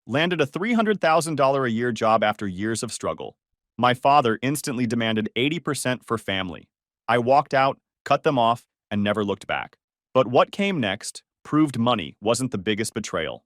Landed a $300,000 a year job after years of struggle. My father instantly demanded 80% for family. I walked out, cut them off, and never looked back. But what came next proved money wasn't the biggest betrayal.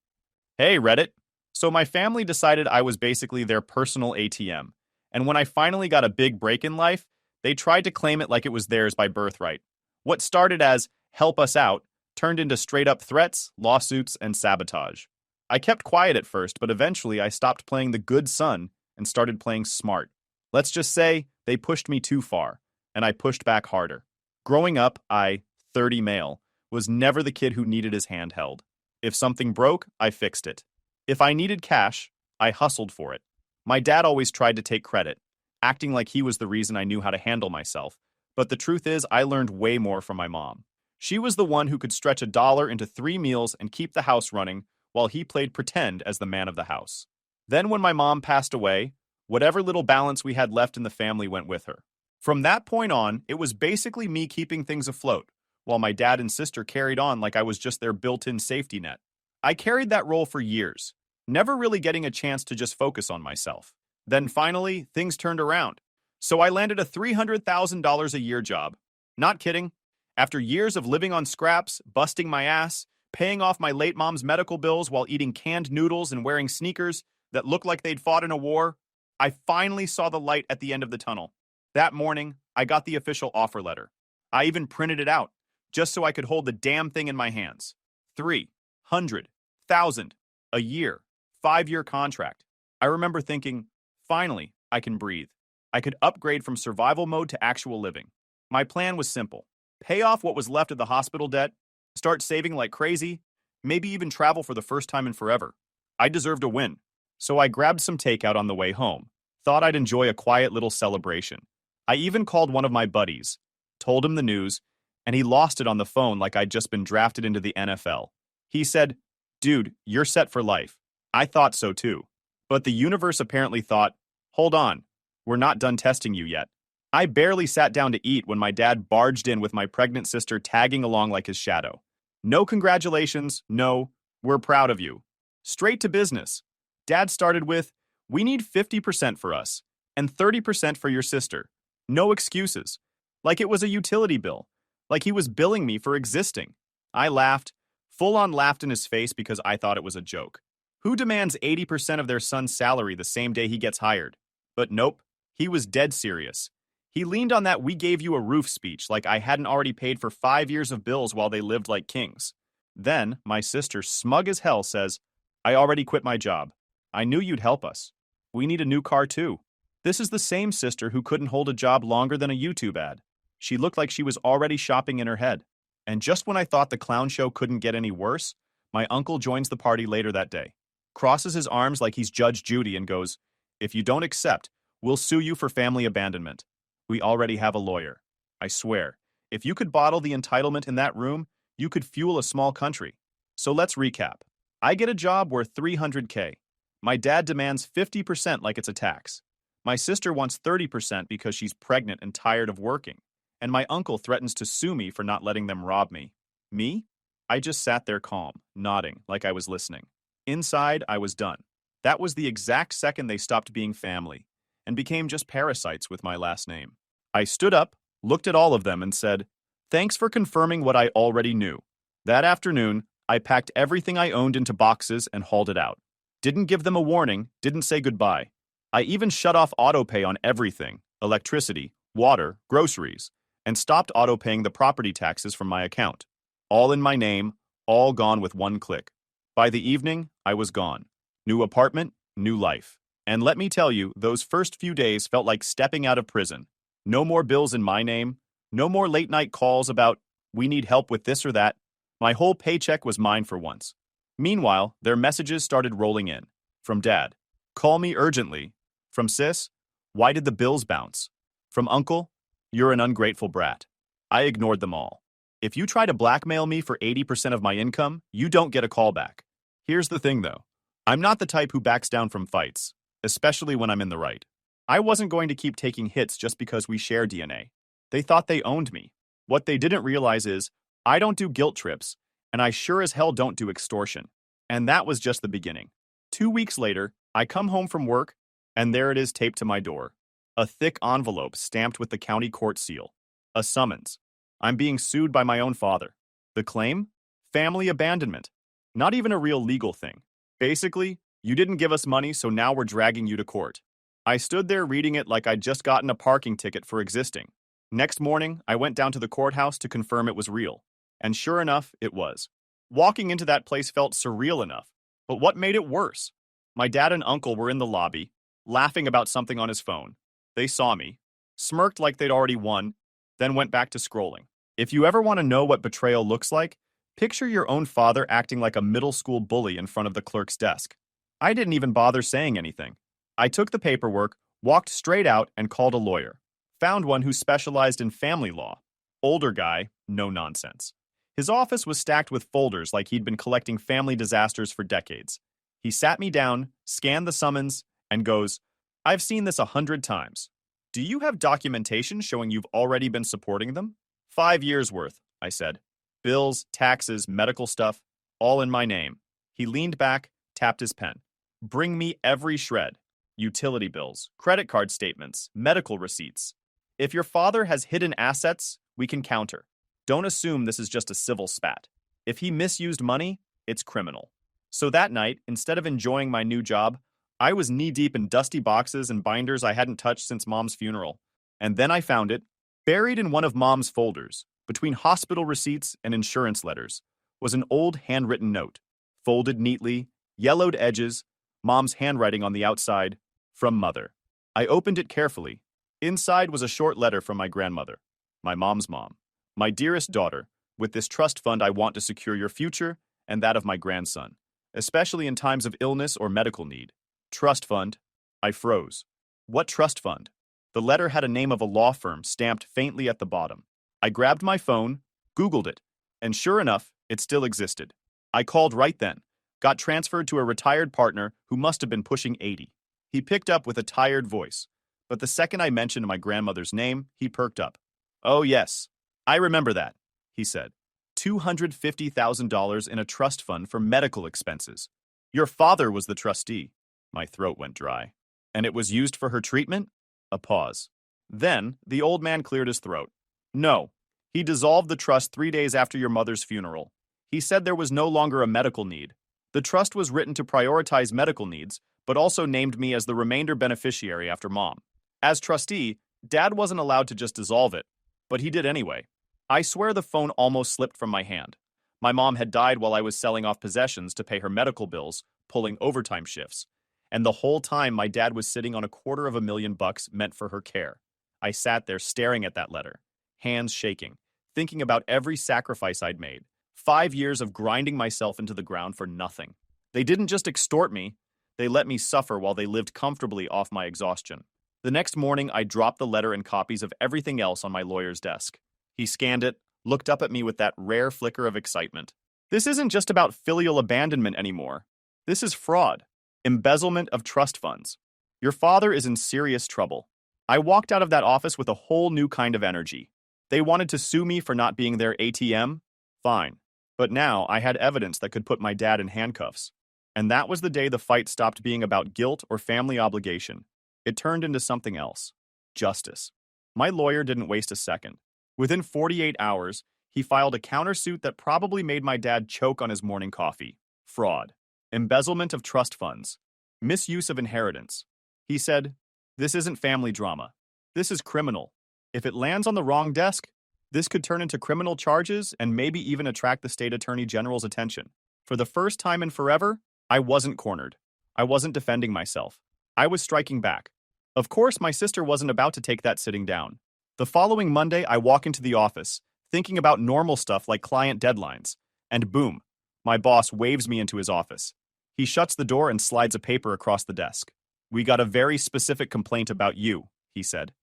Hey, Reddit. So my family decided I was basically their personal ATM. And when I finally got a big break in life, they tried to claim it like it was theirs by birthright. What started as help us out turned into straight up threats, lawsuits, and sabotage. I kept quiet at first, but eventually I stopped playing the good son and started playing smart. Let's just say they pushed me too far, and I pushed back harder. Growing up, 30 male, was never the kid who needed his hand held. If something broke, I fixed it. If I needed cash, I hustled for it. My dad always tried to take credit, acting like he was the reason I knew how to handle myself. But the truth is, I learned way more from my mom. She was the one who could stretch $1 into 3 meals and keep the house running while he played pretend as the man of the house. Then when my mom passed away, whatever little balance we had left in the family went with her. From that point on, it was basically me keeping things afloat, while my dad and sister carried on like I was just their built-in safety net. I carried that role for years, never really getting a chance to just focus on myself. Then finally, things turned around. So I landed a $300,000 a year job. Not kidding. After years of living on scraps, busting my ass, paying off my late mom's medical bills while eating canned noodles and wearing sneakers that looked like they'd fought in a war, I finally saw the light at the end of the tunnel. That morning, I got the official offer letter. I even printed it out, just so I could hold the damn thing in my hands. 300,000 a year, 5-year contract. I remember thinking, finally, I can breathe. I could upgrade from survival mode to actual living. My plan was simple. Pay off what was left of the hospital debt, start saving like crazy, maybe even travel for the first time in forever. I deserved a win. So I grabbed some takeout on the way home. Thought I'd enjoy a quiet little celebration. I even called one of my buddies, told him the news, and he lost it on the phone like I'd just been drafted into the NFL. He said, "Dude, you're set for life." I thought so too. But the universe apparently thought, "Hold on, we're not done testing you yet." I barely sat down to eat when my dad barged in with my pregnant sister tagging along like his shadow. "No congratulations, no, we're proud of you." Straight to business. Dad started with, "We need 50% for us, and 30% for your sister. No excuses." Like it was a utility bill. Like he was billing me for existing. I laughed, full-on laughed in his face because I thought it was a joke. Who demands 80% of their son's salary the same day he gets hired? But nope, he was dead serious. He leaned on that "we gave you a roof" speech like I hadn't already paid for 5 years of bills while they lived like kings. Then, my sister, smug as hell, says, "I already quit my job. I knew you'd help us. We need a new car too." This is the same sister who couldn't hold a job longer than a YouTube ad. She looked like she was already shopping in her head. And just when I thought the clown show couldn't get any worse, my uncle joins the party later that day, crosses his arms like he's Judge Judy and goes, "If you don't accept, we'll sue you for family abandonment. We already have a lawyer. I swear, if you could bottle the entitlement in that room, you could fuel a small country." So let's recap. I get a job worth $300K. My dad demands 50% like it's a tax. My sister wants 30% because she's pregnant and tired of working. And my uncle threatens to sue me for not letting them rob me. Me? I just sat there calm, nodding like I was listening. Inside, I was done. That was the exact second they stopped being family and became just parasites with my last name. I stood up, looked at all of them, and said, "Thanks for confirming what I already knew." That afternoon, I packed everything I owned into boxes and hauled it out. Didn't give them a warning, didn't say goodbye. I even shut off autopay on everything, electricity, water, groceries, and stopped autopaying the property taxes from my account. All in my name, all gone with one click. By the evening, I was gone. New apartment, new life. And let me tell you, those first few days felt like stepping out of prison. No more bills in my name, no more late-night calls about, "We need help with this or that." My whole paycheck was mine for once. Meanwhile, their messages started rolling in. From Dad, "Call me urgently." From Sis, "Why did the bills bounce?" From Uncle, "You're an ungrateful brat." I ignored them all. If you try to blackmail me for 80% of my income, you don't get a call back. Here's the thing, though. I'm not the type who backs down from fights, especially when I'm in the right. I wasn't going to keep taking hits just because we share DNA. They thought they owned me. What they didn't realize is, I don't do guilt trips, and I sure as hell don't do extortion. And that was just the beginning. 2 weeks later, I come home from work, and there it is taped to my door. A thick envelope stamped with the county court seal. A summons. I'm being sued by my own father. The claim? Family abandonment. Not even a real legal thing. Basically, you didn't give us money, so now we're dragging you to court. I stood there reading it like I'd just gotten a parking ticket for existing. Next morning, I went down to the courthouse to confirm it was real. And sure enough, it was. Walking into that place felt surreal enough. But what made it worse? My dad and uncle were in the lobby, laughing about something on his phone. They saw me, smirked like they'd already won, then went back to scrolling. If you ever want to know what betrayal looks like, picture your own father acting like a middle school bully in front of the clerk's desk. I didn't even bother saying anything. I took the paperwork, walked straight out, and called a lawyer. Found one who specialized in family law. Older guy, no nonsense. His office was stacked with folders like he'd been collecting family disasters for decades. He sat me down, scanned the summons, and goes, "I've seen this 100 times. Do you have documentation showing you've already been supporting them?" 5 years worth, I said. Bills, taxes, medical stuff, all in my name. He leaned back, tapped his pen. Bring me every shred. Utility bills, credit card statements, medical receipts. If your father has hidden assets, we can counter. Don't assume this is just a civil spat. If he misused money, it's criminal. So that night, instead of enjoying my new job, I was knee-deep in dusty boxes and binders I hadn't touched since Mom's funeral. And then I found it, buried in one of Mom's folders, between hospital receipts and insurance letters, was an old handwritten note, folded neatly, yellowed edges, Mom's handwriting on the outside, from Mother. I opened it carefully. Inside was a short letter from my grandmother, my mom's mom. My dearest daughter, with this trust fund I want to secure your future and that of my grandson, especially in times of illness or medical need. Trust fund. I froze. What trust fund? The letter had a name of a law firm stamped faintly at the bottom. I grabbed my phone, Googled it, and sure enough, it still existed. I called right then, got transferred to a retired partner who must have been pushing 80. He picked up with a tired voice, but the second I mentioned my grandmother's name, he perked up. "Oh yes, I remember that," he said. $250,000 in a trust fund for medical expenses. Your father was the trustee. My throat went dry. And it was used for her treatment? A pause. Then, the old man cleared his throat. No, he dissolved the trust 3 days after your mother's funeral. He said there was no longer a medical need. The trust was written to prioritize medical needs, but also named me as the remainder beneficiary after Mom. As trustee, Dad wasn't allowed to just dissolve it, but he did anyway. I swear the phone almost slipped from my hand. My mom had died while I was selling off possessions to pay her medical bills, pulling overtime shifts. And the whole time my dad was sitting on $250,000 meant for her care. I sat there staring at that letter, hands shaking, thinking about every sacrifice I'd made. 5 years of grinding myself into the ground for nothing. They didn't just extort me, they let me suffer while they lived comfortably off my exhaustion. The next morning, I dropped the letter and copies of everything else on my lawyer's desk. He scanned it, looked up at me with that rare flicker of excitement. This isn't just about filial abandonment anymore. This is fraud. Embezzlement of trust funds. Your father is in serious trouble. I walked out of that office with a whole new kind of energy. They wanted to sue me for not being their ATM? Fine. But now I had evidence that could put my dad in handcuffs. And that was the day the fight stopped being about guilt or family obligation. It turned into something else. Justice. My lawyer didn't waste a second. Within 48 hours, he filed a countersuit that probably made my dad choke on his morning coffee. Fraud. Embezzlement of trust funds. Misuse of inheritance. He said, "This isn't family drama. This is criminal. If it lands on the wrong desk, this could turn into criminal charges and maybe even attract the state attorney general's attention." For the first time in forever, I wasn't cornered. I wasn't defending myself. I was striking back. Of course, my sister wasn't about to take that sitting down. The following Monday, I walk into the office, thinking about normal stuff like client deadlines, and boom, my boss waves me into his office. He shuts the door and slides a paper across the desk. "We got a very specific complaint about you," he said.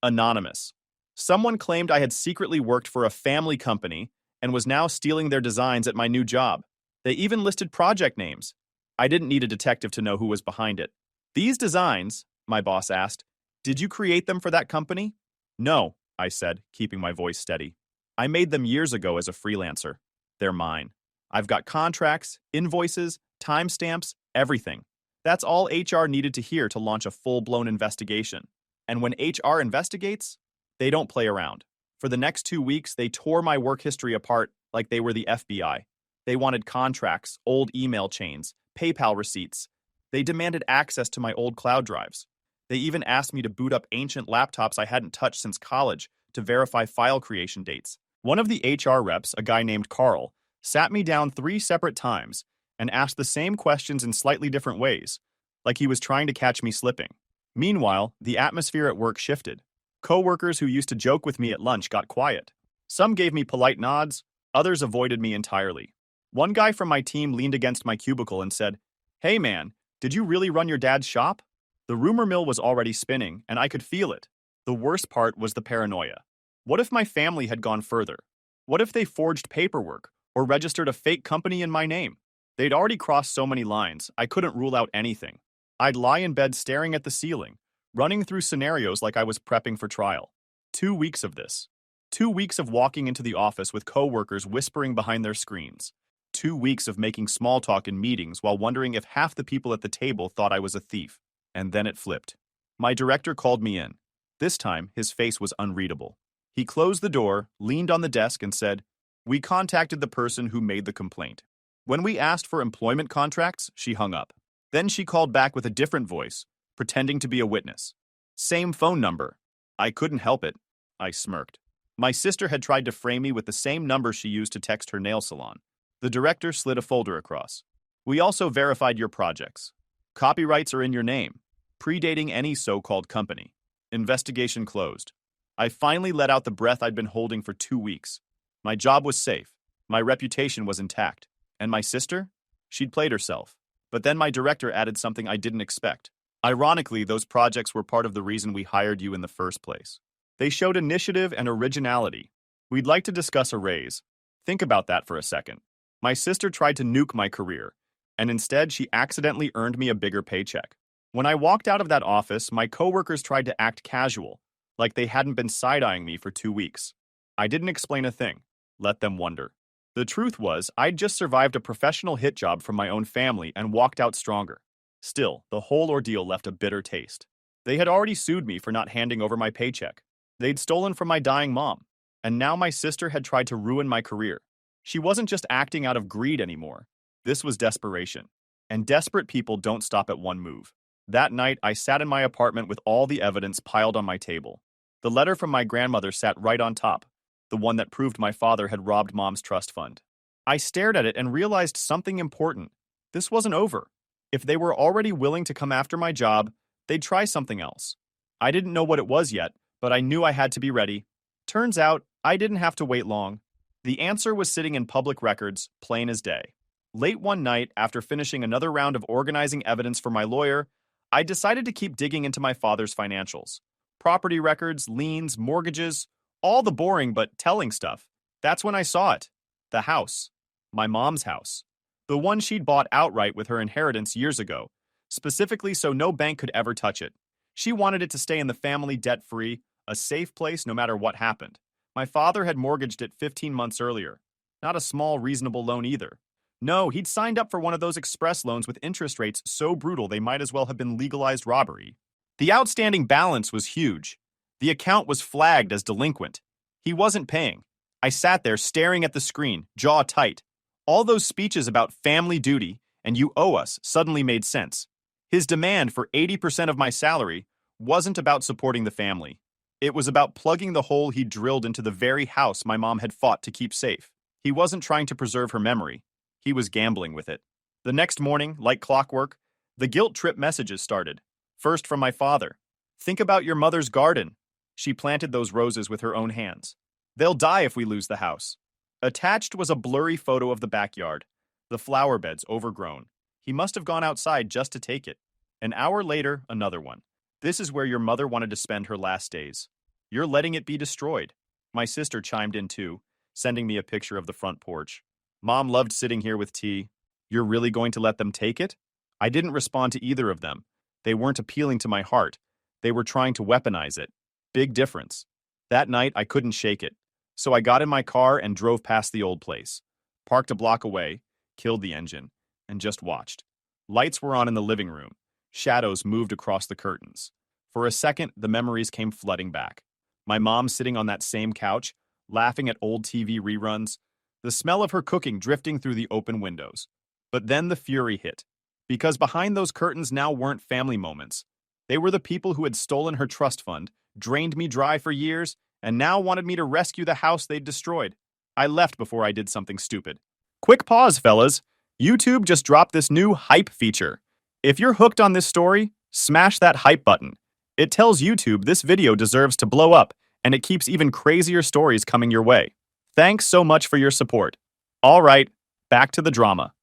Anonymous. Someone claimed I had secretly worked for a family company and was now stealing their designs at my new job. They even listed project names. I didn't need a detective to know who was behind it. "These designs," my boss asked, "did you create them for that company?" "No," I said, keeping my voice steady. "I made them years ago as a freelancer. They're mine. I've got contracts, invoices, timestamps, everything. That's all HR needed to hear to launch a full-blown investigation. And when HR investigates, they don't play around. For the next 2 weeks, they tore my work history apart like they were the FBI. They wanted contracts, old email chains, PayPal receipts. They demanded access to my old cloud drives. They even asked me to boot up ancient laptops I hadn't touched since college to verify file creation dates. One of the HR reps, a guy named Carl, sat me down 3 separate times and asked the same questions in slightly different ways, like he was trying to catch me slipping. Meanwhile, the atmosphere at work shifted. Coworkers who used to joke with me at lunch got quiet. Some gave me polite nods, others avoided me entirely. One guy from my team leaned against my cubicle and said, "Hey man, did you really run your dad's shop?" The rumor mill was already spinning, and I could feel it. The worst part was the paranoia. What if my family had gone further? What if they forged paperwork or registered a fake company in my name? They'd already crossed so many lines, I couldn't rule out anything. I'd lie in bed staring at the ceiling, running through scenarios like I was prepping for trial. 2 weeks of this. 2 weeks of walking into the office with coworkers whispering behind their screens. 2 weeks of making small talk in meetings while wondering if half the people at the table thought I was a thief. And then it flipped. My director called me in. This time, his face was unreadable. He closed the door, leaned on the desk, and said, "We contacted the person who made the complaint. When we asked for employment contracts, she hung up. Then she called back with a different voice, pretending to be a witness. Same phone number. I couldn't help it. I smirked. My sister had tried to frame me with the same number she used to text her nail salon. The director slid a folder across. We also verified your projects. Copyrights are in your name, predating any so-called company. Investigation closed. I finally let out the breath I'd been holding for 2 weeks. My job was safe. My reputation was intact. And my sister? She'd played herself. But then my director added something I didn't expect. Ironically, those projects were part of the reason we hired you in the first place. They showed initiative and originality. We'd like to discuss a raise. Think about that for a second. My sister tried to nuke my career, and instead she accidentally earned me a bigger paycheck. When I walked out of that office, my coworkers tried to act casual, like they hadn't been side-eyeing me for 2 weeks. I didn't explain a thing. Let them wonder. The truth was, I'd just survived a professional hit job from my own family and walked out stronger. Still, the whole ordeal left a bitter taste. They had already sued me for not handing over my paycheck. They'd stolen from my dying mom. And now my sister had tried to ruin my career. She wasn't just acting out of greed anymore. This was desperation. And desperate people don't stop at one move. That night, I sat in my apartment with all the evidence piled on my table. The letter from my grandmother sat right on top, the one that proved my father had robbed Mom's trust fund. I stared at it and realized something important. This wasn't over. If they were already willing to come after my job, they'd try something else. I didn't know what it was yet, but I knew I had to be ready. Turns out, I didn't have to wait long. The answer was sitting in public records, plain as day. Late one night, after finishing another round of organizing evidence for my lawyer, I decided to keep digging into my father's financials. Property records, liens, mortgages, all the boring but telling stuff. That's when I saw it. The house. My mom's house. The one she'd bought outright with her inheritance years ago, specifically so no bank could ever touch it. She wanted it to stay in the family debt-free, a safe place no matter what happened. My father had mortgaged it 15 months earlier. Not a small, reasonable loan either. No, he'd signed up for one of those express loans with interest rates so brutal they might as well have been legalized robbery. The outstanding balance was huge. The account was flagged as delinquent. He wasn't paying. I sat there staring at the screen, jaw tight. All those speeches about family duty and you owe us suddenly made sense. His demand for 80% of my salary wasn't about supporting the family. It was about plugging the hole he drilled into the very house my mom had fought to keep safe. He wasn't trying to preserve her memory. He was gambling with it. The next morning, like clockwork, the guilt trip messages started. First from my father. Think about your mother's garden. She planted those roses with her own hands. They'll die if we lose the house. Attached was a blurry photo of the backyard. The flower beds overgrown. He must have gone outside just to take it. An hour later, another one. This is where your mother wanted to spend her last days. You're letting it be destroyed. My sister chimed in too, sending me a picture of the front porch. Mom loved sitting here with tea. You're really going to let them take it? I didn't respond to either of them. They weren't appealing to my heart. They were trying to weaponize it. Big difference. That night, I couldn't shake it. So I got in my car and drove past the old place. Parked a block away, killed the engine, and just watched. Lights were on in the living room. Shadows moved across the curtains. For a second, the memories came flooding back. My mom sitting on that same couch, laughing at old TV reruns, the smell of her cooking drifting through the open windows. But then the fury hit. Because behind those curtains now weren't family moments. They were the people who had stolen her trust fund, drained me dry for years, and now wanted me to rescue the house they'd destroyed. I left before I did something stupid. Quick pause, fellas. YouTube just dropped this new hype feature. If you're hooked on this story, smash that hype button. It tells YouTube this video deserves to blow up, and it keeps even crazier stories coming your way. Thanks so much for your support. All right, back to the drama.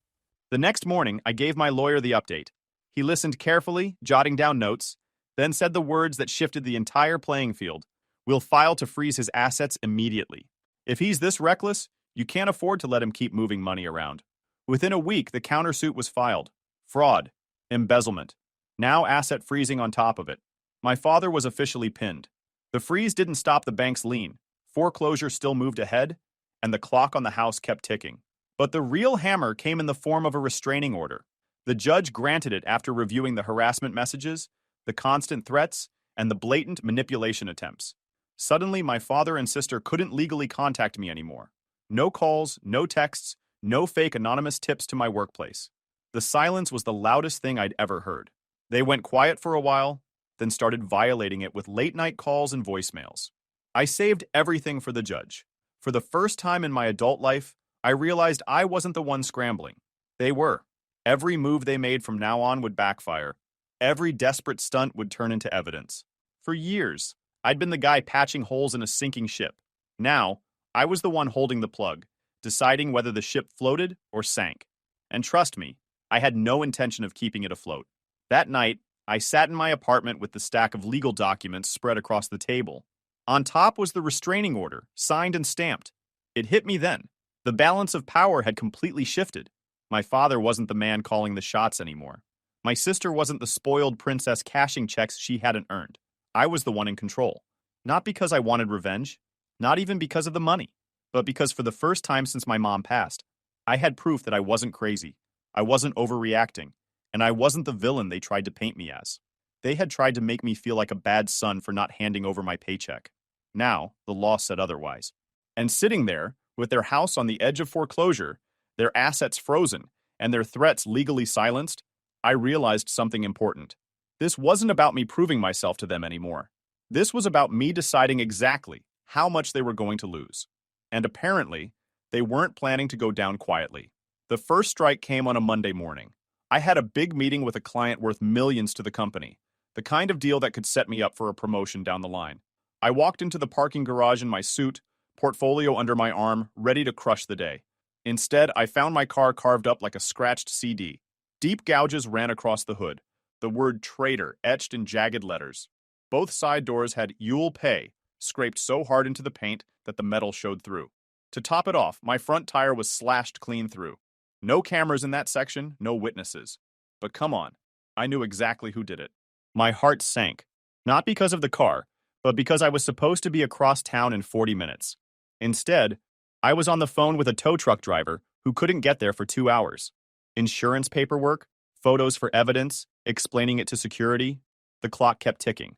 The next morning, I gave my lawyer the update. He listened carefully, jotting down notes, then said the words that shifted the entire playing field. We'll file to freeze his assets immediately. If he's this reckless, you can't afford to let him keep moving money around. Within a week, the countersuit was filed. Fraud. Embezzlement. Now asset freezing on top of it. My father was officially pinned. The freeze didn't stop the bank's lien. Foreclosure still moved ahead, and the clock on the house kept ticking. But the real hammer came in the form of a restraining order. The judge granted it after reviewing the harassment messages, the constant threats, and the blatant manipulation attempts. Suddenly, my father and sister couldn't legally contact me anymore. No calls, no texts, no fake anonymous tips to my workplace. The silence was the loudest thing I'd ever heard. They went quiet for a while, then started violating it with late-night calls and voicemails. I saved everything for the judge. For the first time in my adult life, I realized I wasn't the one scrambling. They were. Every move they made from now on would backfire. Every desperate stunt would turn into evidence. For years, I'd been the guy patching holes in a sinking ship. Now, I was the one holding the plug, deciding whether the ship floated or sank. And trust me, I had no intention of keeping it afloat. That night, I sat in my apartment with the stack of legal documents spread across the table. On top was the restraining order, signed and stamped. It hit me then. The balance of power had completely shifted. My father wasn't the man calling the shots anymore. My sister wasn't the spoiled princess cashing checks she hadn't earned. I was the one in control. Not because I wanted revenge, not even because of the money, but because for the first time since my mom passed, I had proof that I wasn't crazy, I wasn't overreacting, and I wasn't the villain they tried to paint me as. They had tried to make me feel like a bad son for not handing over my paycheck. Now, the law said otherwise. And sitting there, with their house on the edge of foreclosure, their assets frozen, and their threats legally silenced, I realized something important. This wasn't about me proving myself to them anymore. This was about me deciding exactly how much they were going to lose. And apparently, they weren't planning to go down quietly. The first strike came on a Monday morning. I had a big meeting with a client worth millions to the company, the kind of deal that could set me up for a promotion down the line. I walked into the parking garage in my suit, portfolio under my arm, ready to crush the day. Instead, I found my car carved up like a scratched CD. Deep gouges ran across the hood, the word traitor etched in jagged letters. Both side doors had "You'll pay" scraped so hard into the paint that the metal showed through. To top it off, my front tire was slashed clean through. No cameras in that section, no witnesses. But come on, I knew exactly who did it. My heart sank, not because of the car, but because I was supposed to be across town in 40 minutes. Instead, I was on the phone with a tow truck driver who couldn't get there for 2 hours. Insurance paperwork, photos for evidence, explaining it to security. The clock kept ticking.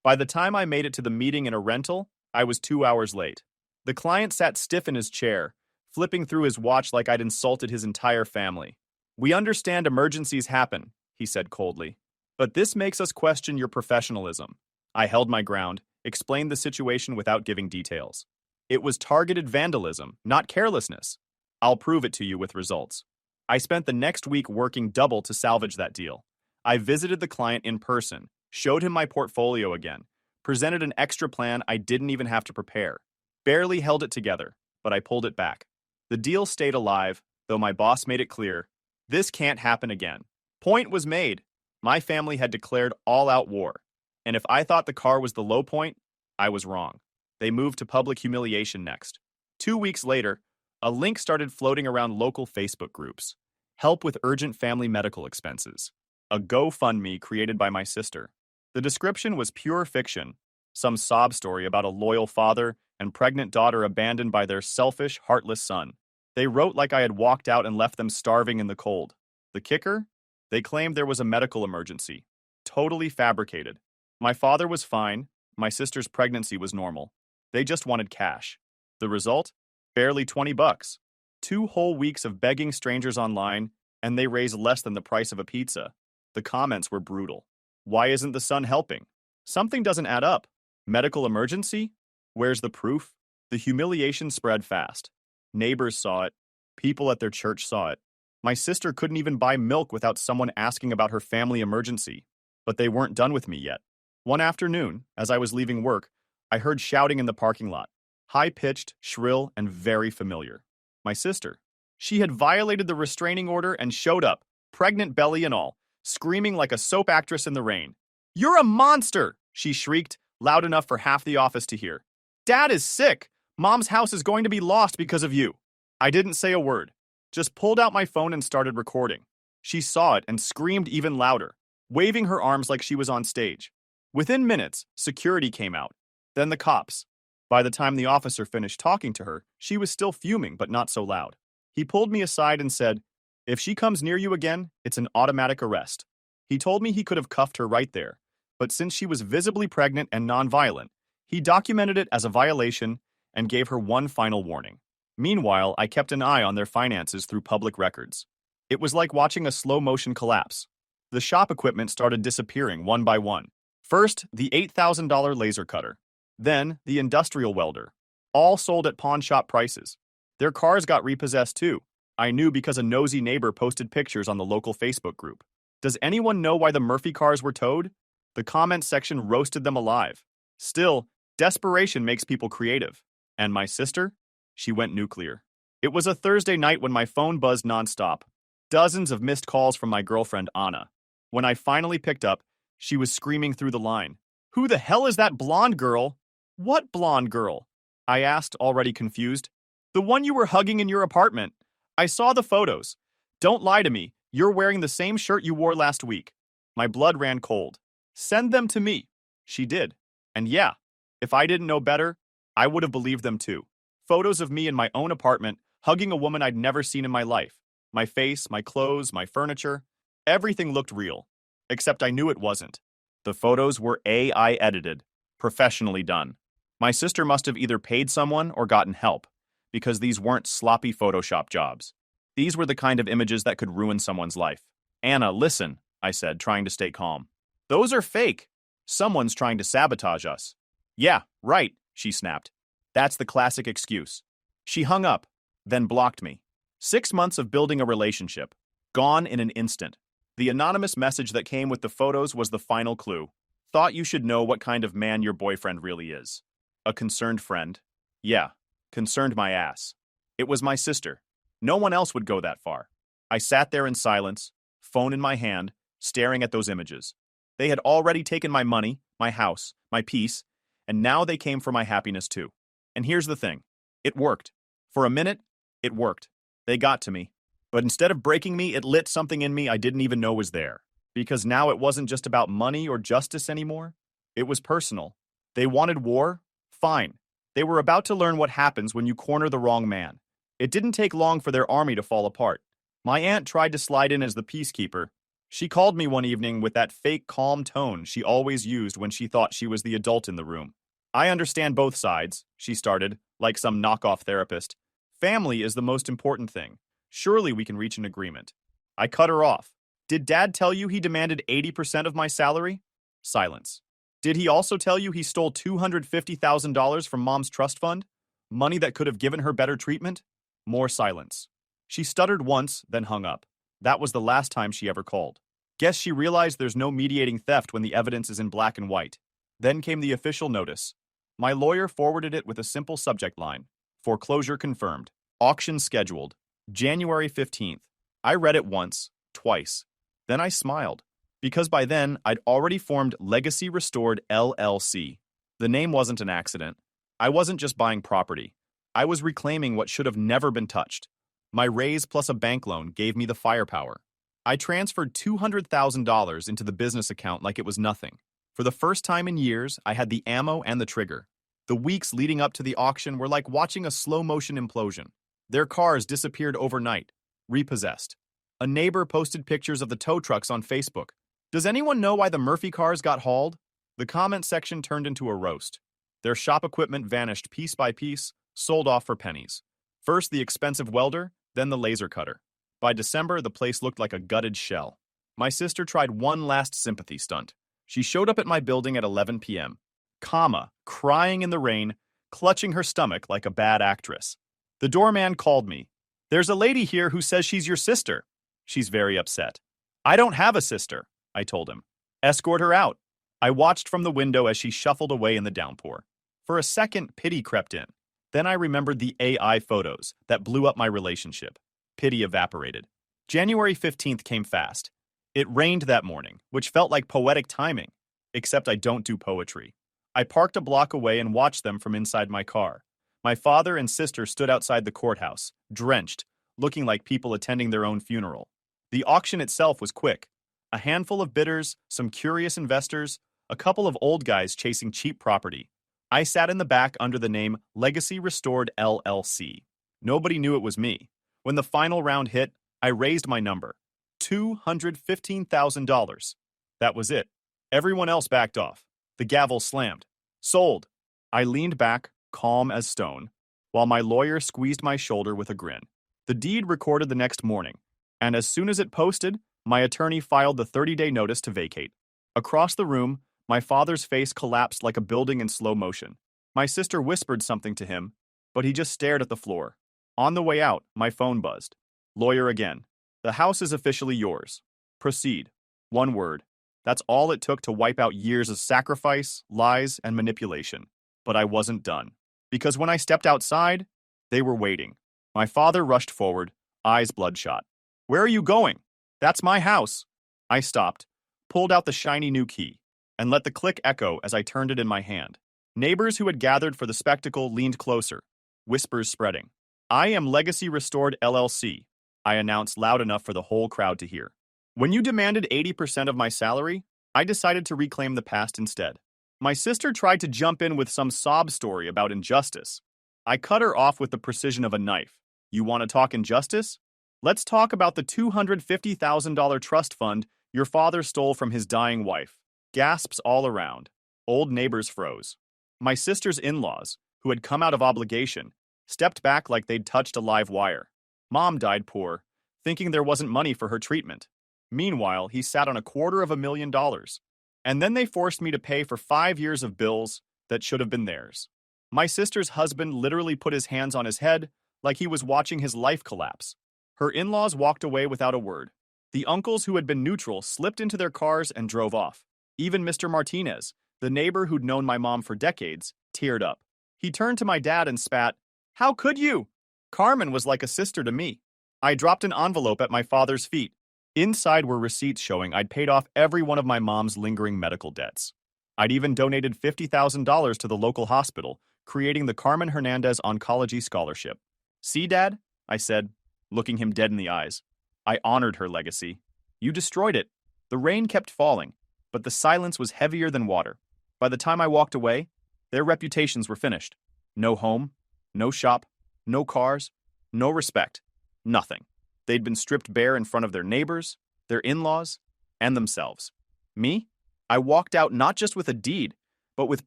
By the time I made it to the meeting in a rental, I was 2 hours late. The client sat stiff in his chair, flipping through his watch like I'd insulted his entire family. "We understand emergencies happen," he said coldly, "but this makes us question your professionalism." I held my ground, explained the situation without giving details. It was targeted vandalism, not carelessness. I'll prove it to you with results. I spent the next week working double to salvage that deal. I visited the client in person, showed him my portfolio again, presented an extra plan I didn't even have to prepare. Barely held it together, but I pulled it back. The deal stayed alive, though my boss made it clear, this can't happen again. Point was made. My family had declared all-out war. And if I thought the car was the low point, I was wrong. They moved to public humiliation next. 2 weeks later, a link started floating around local Facebook groups. Help with urgent family medical expenses. A GoFundMe created by my sister. The description was pure fiction. Some sob story about a loyal father and pregnant daughter abandoned by their selfish, heartless son. They wrote like I had walked out and left them starving in the cold. The kicker? They claimed there was a medical emergency. Totally fabricated. My father was fine. My sister's pregnancy was normal. They just wanted cash. The result? Barely 20 bucks. 2 whole weeks of begging strangers online, and they raised less than the price of a pizza. The comments were brutal. Why isn't the son helping? Something doesn't add up. Medical emergency? Where's the proof? The humiliation spread fast. Neighbors saw it. People at their church saw it. My sister couldn't even buy milk without someone asking about her family emergency. But they weren't done with me yet. One afternoon, as I was leaving work, I heard shouting in the parking lot. High-pitched, shrill, and very familiar. My sister. She had violated the restraining order and showed up, pregnant belly and all, screaming like a soap actress in the rain. "You're a monster!" she shrieked, loud enough for half the office to hear. "Dad is sick! Mom's house is going to be lost because of you!" I didn't say a word, just pulled out my phone and started recording. She saw it and screamed even louder, waving her arms like she was on stage. Within minutes, security came out, then the cops. By the time the officer finished talking to her, she was still fuming, but not so loud. He pulled me aside and said, "If she comes near you again, it's an automatic arrest." He told me he could have cuffed her right there, but since she was visibly pregnant and nonviolent, he documented it as a violation and gave her one final warning. Meanwhile, I kept an eye on their finances through public records. It was like watching a slow-motion collapse. The shop equipment started disappearing one by one. First, the $8,000 laser cutter. Then, the industrial welder. All sold at pawn shop prices. Their cars got repossessed too. I knew because a nosy neighbor posted pictures on the local Facebook group. Does anyone know why the Murphy cars were towed? The comments section roasted them alive. Still, desperation makes people creative. And my sister? She went nuclear. It was a Thursday night when my phone buzzed nonstop. Dozens of missed calls from my girlfriend, Anna. When I finally picked up, she was screaming through the line. "Who the hell is that blonde girl?" "What blonde girl?" I asked, already confused. "The one you were hugging in your apartment. I saw the photos. Don't lie to me. You're wearing the same shirt you wore last week." My blood ran cold. "Send them to me." She did. And yeah, if I didn't know better, I would have believed them too. Photos of me in my own apartment, hugging a woman I'd never seen in my life. My face, my clothes, my furniture. Everything looked real. Except I knew it wasn't. The photos were AI edited. Professionally done. My sister must have either paid someone or gotten help, because these weren't sloppy Photoshop jobs. These were the kind of images that could ruin someone's life. "Anna, listen," I said, trying to stay calm. "Those are fake. Someone's trying to sabotage us." "Yeah, right," she snapped. That's the classic excuse. She hung up, then blocked me. 6 months of building a relationship. Gone in an instant. The anonymous message that came with the photos was the final clue. "Thought you should know what kind of man your boyfriend really is." A concerned friend. Yeah, concerned my ass. It was my sister. No one else would go that far. I sat there in silence, phone in my hand, staring at those images. They had already taken my money, my house, my peace, and now they came for my happiness too. And here's the thing. It worked. For a minute, it worked. They got to me. But instead of breaking me, it lit something in me I didn't even know was there. Because now it wasn't just about money or justice anymore. It was personal. They wanted war? Fine. They were about to learn what happens when you corner the wrong man. It didn't take long for their army to fall apart. My aunt tried to slide in as the peacekeeper. She called me one evening with that fake calm tone she always used when she thought she was the adult in the room. "I understand both sides," she started, like some knockoff therapist. "Family is the most important thing. Surely we can reach an agreement." I cut her off. "Did Dad tell you he demanded 80% of my salary?" Silence. "Did he also tell you he stole $250,000 from Mom's trust fund? Money that could have given her better treatment?" More silence. She stuttered once, then hung up. That was the last time she ever called. Guess she realized there's no mediating theft when the evidence is in black and white. Then came the official notice. My lawyer forwarded it with a simple subject line. "Foreclosure confirmed. Auction scheduled. January 15th. I read it once, twice. Then I smiled. Because by then, I'd already formed Legacy Restored LLC. The name wasn't an accident. I wasn't just buying property. I was reclaiming what should have never been touched. My raise plus a bank loan gave me the firepower. I transferred $200,000 into the business account like it was nothing. For the first time in years, I had the ammo and the trigger. The weeks leading up to the auction were like watching a slow-motion implosion. Their cars disappeared overnight, repossessed. A neighbor posted pictures of the tow trucks on Facebook. Does anyone know why the Murphy cars got hauled? The comment section turned into a roast. Their shop equipment vanished piece by piece, sold off for pennies. First the expensive welder, then the laser cutter. By December, the place looked like a gutted shell. My sister tried one last sympathy stunt. She showed up at my building at 11 p.m., crying in the rain, clutching her stomach like a bad actress. The doorman called me. There's a lady here who says she's your sister. She's very upset. I don't have a sister, I told him. Escort her out. I watched from the window as she shuffled away in the downpour. For a second, pity crept in. Then I remembered the AI photos that blew up my relationship. Pity evaporated. January 15th came fast. It rained that morning, which felt like poetic timing, except I don't do poetry. I parked a block away and watched them from inside my car. My father and sister stood outside the courthouse, drenched, looking like people attending their own funeral. The auction itself was quick. A handful of bidders, some curious investors, a couple of old guys chasing cheap property. I sat in the back under the name Legacy Restored LLC. Nobody knew it was me. When the final round hit, I raised my number. $215,000. That was it. Everyone else backed off. The gavel slammed. Sold. I leaned back, calm as stone, while my lawyer squeezed my shoulder with a grin. The deed recorded the next morning, and as soon as it posted, my attorney filed the 30-day notice to vacate. Across the room, my father's face collapsed like a building in slow motion. My sister whispered something to him, but he just stared at the floor. On the way out, my phone buzzed. Lawyer again. The house is officially yours. Proceed. One word. That's all it took to wipe out years of sacrifice, lies, and manipulation. But I wasn't done. Because when I stepped outside, they were waiting. My father rushed forward, eyes bloodshot. Where are you going? That's my house. I stopped, pulled out the shiny new key, and let the click echo as I turned it in my hand. Neighbors who had gathered for the spectacle leaned closer, whispers spreading. I am Legacy Restored LLC, I announced loud enough for the whole crowd to hear. When you demanded 80% of my salary, I decided to reclaim the past instead. My sister tried to jump in with some sob story about injustice. I cut her off with the precision of a knife. You want to talk injustice? Let's talk about the $250,000 trust fund your father stole from his dying wife. Gasps all around. Old neighbors froze. My sister's in-laws, who had come out of obligation, stepped back like they'd touched a live wire. Mom died poor, thinking there wasn't money for her treatment. Meanwhile, he sat on $250,000. And then they forced me to pay for 5 years of bills that should have been theirs. My sister's husband literally put his hands on his head like he was watching his life collapse. Her in-laws walked away without a word. The uncles who had been neutral slipped into their cars and drove off. Even Mr. Martinez, the neighbor who'd known my mom for decades, teared up. He turned to my dad and spat, "How could you? Carmen was like a sister to me." I dropped an envelope at my father's feet. Inside were receipts showing I'd paid off every one of my mom's lingering medical debts. I'd even donated $50,000 to the local hospital, creating the Carmen Hernandez Oncology Scholarship. See, Dad? I said, looking him dead in the eyes. I honored her legacy. You destroyed it. The rain kept falling, but the silence was heavier than water. By the time I walked away, their reputations were finished. No home, no shop, no cars, no respect, nothing. They'd been stripped bare in front of their neighbors, their in-laws, and themselves. Me? I walked out not just with a deed, but with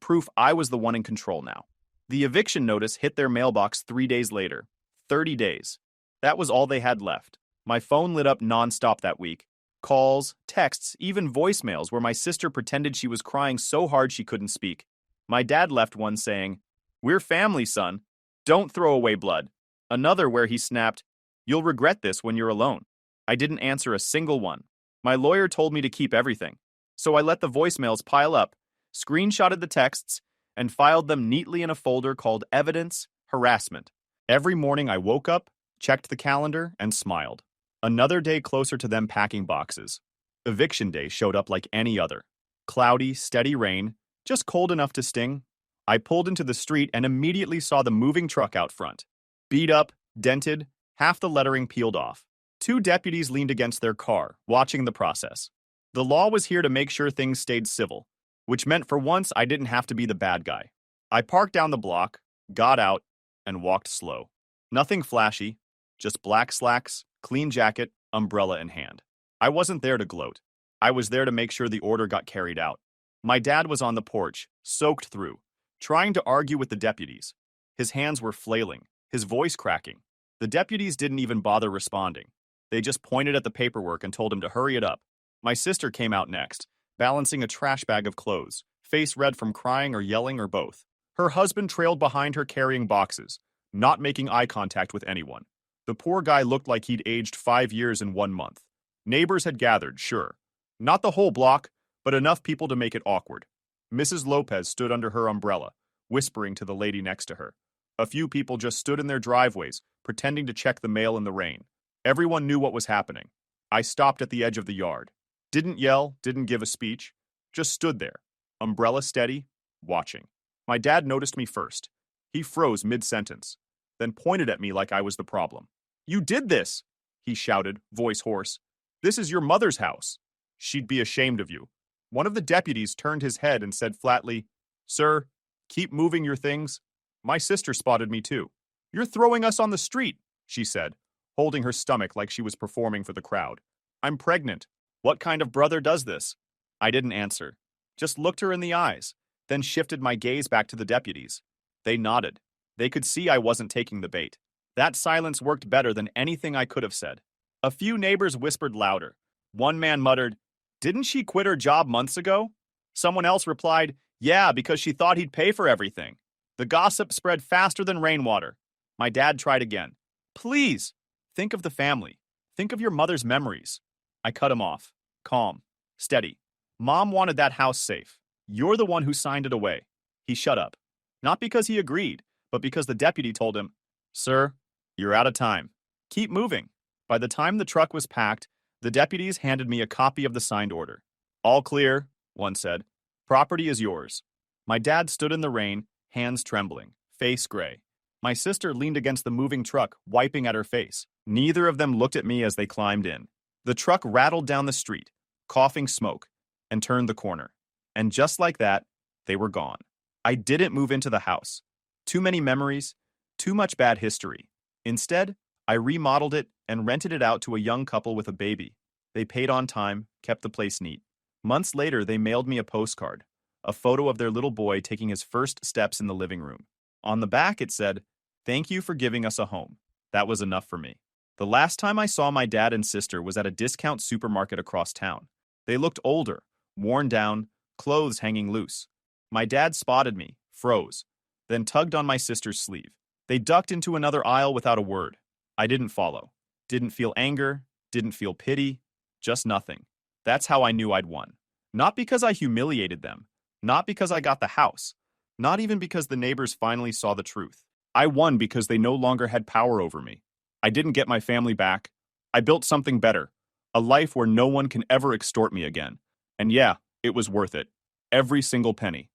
proof I was the one in control now. The eviction notice hit their mailbox 3 days later. 30 days. That was all they had left. My phone lit up nonstop that week. Calls, texts, even voicemails where my sister pretended she was crying so hard she couldn't speak. My dad left one saying, "We're family, son. Don't throw away blood." Another where he snapped, "You'll regret this when you're alone." I didn't answer a single one. My lawyer told me to keep everything. So I let the voicemails pile up, screenshotted the texts, and filed them neatly in a folder called Evidence Harassment. Every morning I woke up, checked the calendar, and smiled. Another day closer to them packing boxes. Eviction day showed up like any other. Cloudy, steady rain, just cold enough to sting. I pulled into the street and immediately saw the moving truck out front. Beat up, dented, half the lettering peeled off. 2 deputies leaned against their car, watching the process. The law was here to make sure things stayed civil, which meant for once I didn't have to be the bad guy. I parked down the block, got out, and walked slow. Nothing flashy, just black slacks, clean jacket, umbrella in hand. I wasn't there to gloat. I was there to make sure the order got carried out. My dad was on the porch, soaked through, trying to argue with the deputies. His hands were flailing, his voice cracking. The deputies didn't even bother responding. They just pointed at the paperwork and told him to hurry it up. My sister came out next, balancing a trash bag of clothes, face red from crying or yelling or both. Her husband trailed behind her carrying boxes, not making eye contact with anyone. The poor guy looked like he'd aged 5 years in 1 month. Neighbors had gathered, sure. Not the whole block, but enough people to make it awkward. Mrs. Lopez stood under her umbrella, whispering to the lady next to her. A few people just stood in their driveways, pretending to check the mail in the rain. Everyone knew what was happening. I stopped at the edge of the yard. Didn't yell, didn't give a speech. Just stood there, umbrella steady, watching. My dad noticed me first. He froze mid-sentence, then pointed at me like I was the problem. "You did this!" he shouted, voice hoarse. "This is your mother's house. She'd be ashamed of you." One of the deputies turned his head and said flatly, "Sir, keep moving your things." My sister spotted me too. "You're throwing us on the street," she said, holding her stomach like she was performing for the crowd. "I'm pregnant. What kind of brother does this?" I didn't answer, just looked her in the eyes, then shifted my gaze back to the deputies. They nodded. They could see I wasn't taking the bait. That silence worked better than anything I could have said. A few neighbors whispered louder. One man muttered, "Didn't she quit her job months ago?" Someone else replied, "Yeah, because she thought he'd pay for everything." The gossip spread faster than rainwater. My dad tried again. "Please, think of the family. Think of your mother's memories." I cut him off. Calm. Steady. "Mom wanted that house safe. You're the one who signed it away." He shut up. Not because he agreed, but because the deputy told him, "Sir, you're out of time. Keep moving." By the time the truck was packed, the deputies handed me a copy of the signed order. "All clear," one said. "Property is yours." My dad stood in the rain, hands trembling, face gray. My sister leaned against the moving truck, wiping at her face. Neither of them looked at me as they climbed in. The truck rattled down the street, coughing smoke, and turned the corner. And just like that, they were gone. I didn't move into the house. Too many memories, too much bad history. Instead, I remodeled it and rented it out to a young couple with a baby. They paid on time, kept the place neat. Months later, they mailed me a postcard, a photo of their little boy taking his first steps in the living room. On the back, it said, "Thank you for giving us a home." That was enough for me. The last time I saw my dad and sister was at a discount supermarket across town. They looked older, worn down, clothes hanging loose. My dad spotted me, froze, then tugged on my sister's sleeve. They ducked into another aisle without a word. I didn't follow. Didn't feel anger, didn't feel pity, just nothing. That's how I knew I'd won. Not because I humiliated them, not because I got the house, not even because the neighbors finally saw the truth. I won because they no longer had power over me. I didn't get my family back. I built something better, a life where no one can ever extort me again. And yeah, it was worth it. Every single penny.